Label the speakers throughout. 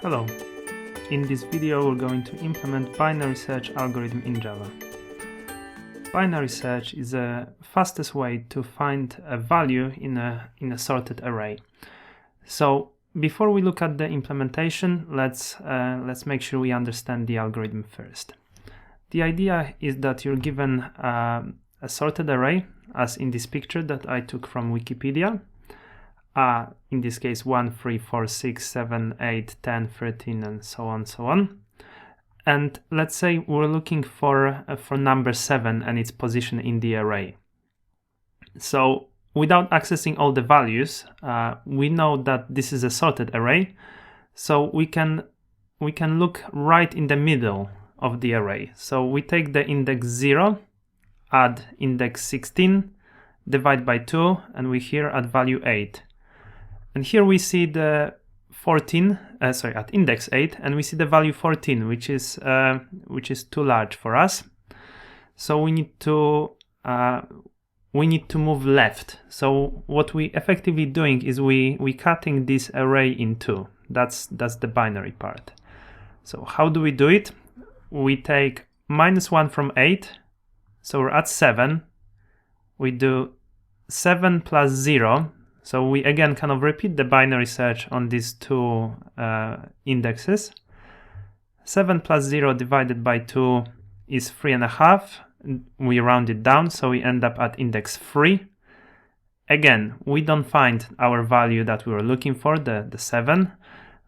Speaker 1: Hello. In this video we're going to implement binary search algorithm in Java. Binary search is the fastest way to find a value in a sorted array. So before we look at the implementation, let's make sure we understand the algorithm first. The idea is that you're given a sorted array, as in this picture that I took from Wikipedia. In this case 1, 3, 4, 6, 7, 8, 10, 13 and so on. And let's say we're looking for number 7 and its position in the array. So without accessing all the values, we know that this is a sorted array, so we can look right in the middle of the array. So we take the index 0, add index 16, divide by 2, and we here add value 8. And here we see the 14, at index 8, and we see the value 14, which is too large for us. So we need to move left. So what we effectively doing is we cutting this array in two. That's the binary part. So how do we do it? We take -1 from 8, so we're at 7. We do 7 plus 0. So we again kind of repeat the binary search on these two indexes. 7 plus 0 divided by 2 is 3.5. We round it down, so we end up at index 3. Again, we don't find our value that we were looking for, the 7,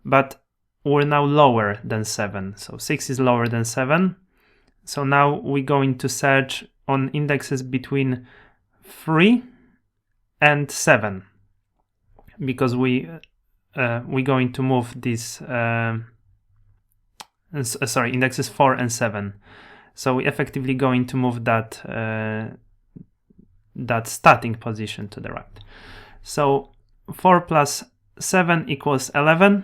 Speaker 1: but we're now lower than 7. So 6 is lower than 7. So now we're going to search on indexes between 3 and 7. Because we're going to move these indexes 4 and 7, so we effectively going to move that starting position to the right. So 4 plus 7 equals 11.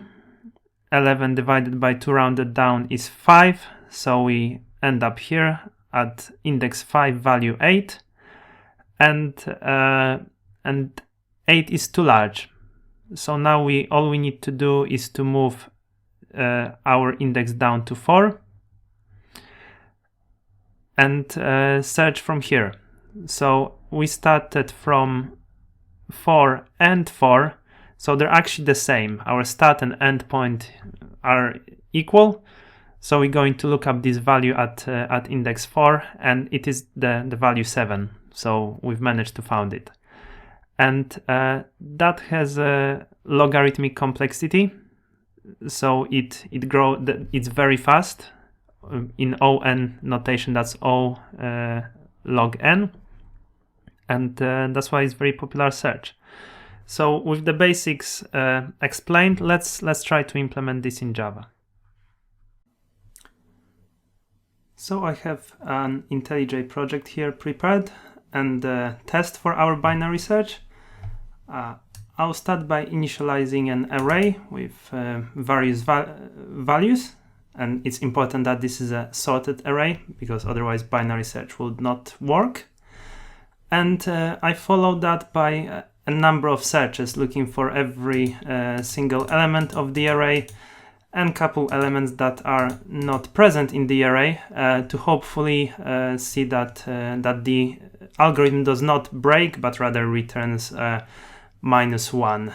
Speaker 1: 11 divided by 2 rounded down is 5, so we end up here at index 5 value 8, and 8 is too large. So now all we need to do is to move our index down to 4 and search from here. So we started from 4 and 4, so they're actually the same. Our start and end point are equal. So we're going to look up this value at index 4, and it is the value 7. So we've managed to find it. And that has a logarithmic complexity, so it's very fast. In ON notation, that's O log n, and that's why it's very popular search. So with the basics explained, let's try to implement this in Java. So I have an IntelliJ project here prepared and a test for our binary search. I'll start by initializing an array with various values, and it's important that this is a sorted array because otherwise binary search would not work. And I follow that by a number of searches looking for every single element of the array and couple elements that are not present in the array to hopefully see that the algorithm does not break but rather returns -1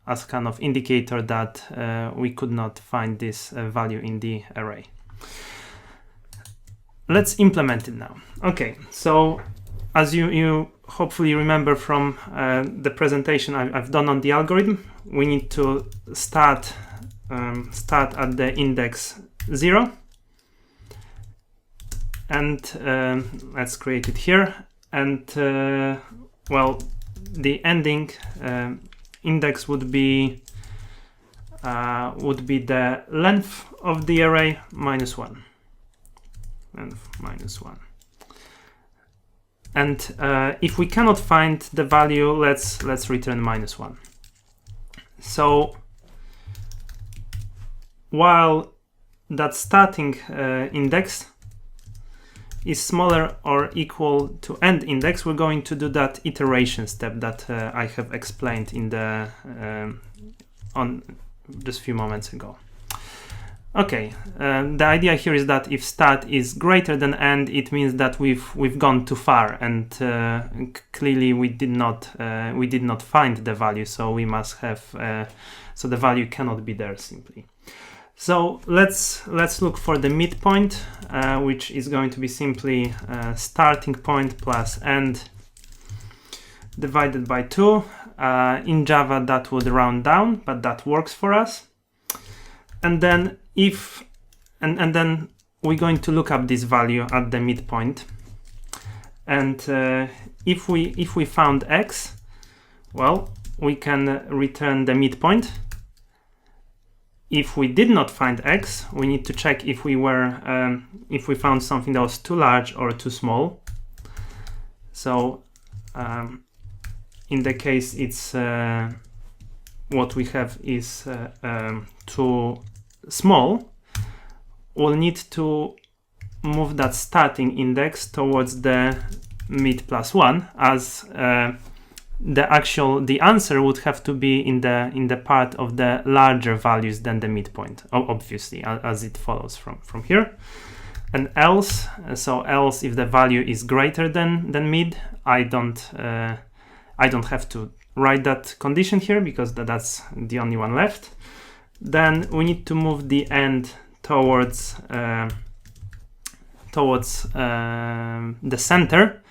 Speaker 1: as kind of indicator that we could not find this value in the array. Let's implement it now. Okay, so as you hopefully remember from the presentation I've done on the algorithm, we need to start at the index 0, and let's create it here, and the ending index would be the length of the array -1. Length -1. And if we cannot find the value, let's return -1. So while that starting index is smaller or equal to end index, we're going to do that iteration step that I have explained in the just a few moments ago. Okay, the idea here is that if start is greater than end, it means that we've gone too far, and clearly we did not find the value, so we must have so the value cannot be there simply. So let's look for the midpoint, which is going to be simply starting point plus end divided by 2. In Java that would round down, but that works for us. And then and then we're going to look up this value at the midpoint. And if we found x, well, we can return the midpoint. If we did not find x, we need to check if we found something that was too large or too small. So in the case it's what we have is too small, we'll need to move that starting index towards the mid plus 1, as the answer would have to be in the part of the larger values than the midpoint, obviously, as it follows from here. And else if the value is greater than mid, I don't have to write that condition here because that's the only one left. Then we need to move the end towards the center,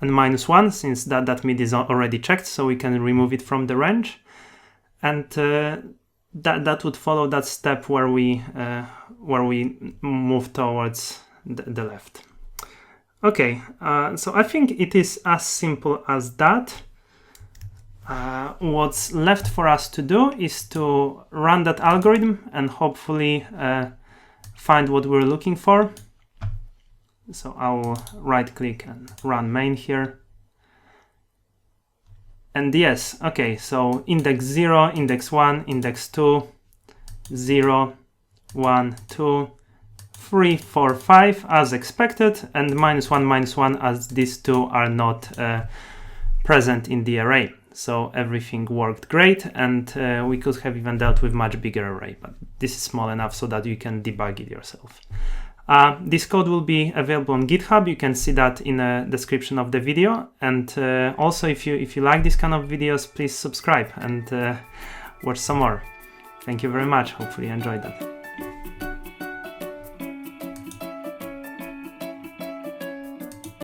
Speaker 1: and -1, since that mid is already checked, so we can remove it from the range. And that would follow that step where we move towards the left. Okay, so I think it is as simple as that. What's left for us to do is to run that algorithm and hopefully find what we're looking for. So I'll right click and run main here. And yes, okay, so index 0, index 1, index 2, 0, 1, 2, 3, 4, 5 as expected, and -1, -1 as these two are not present in the array. So everything worked great, and we could have even dealt with much bigger array, but this is small enough so that you can debug it yourself. This code will be available on GitHub. You can see that in the description of the video. And also, if you like this kind of videos, please subscribe and watch some more. Thank you very much. Hopefully you enjoyed that.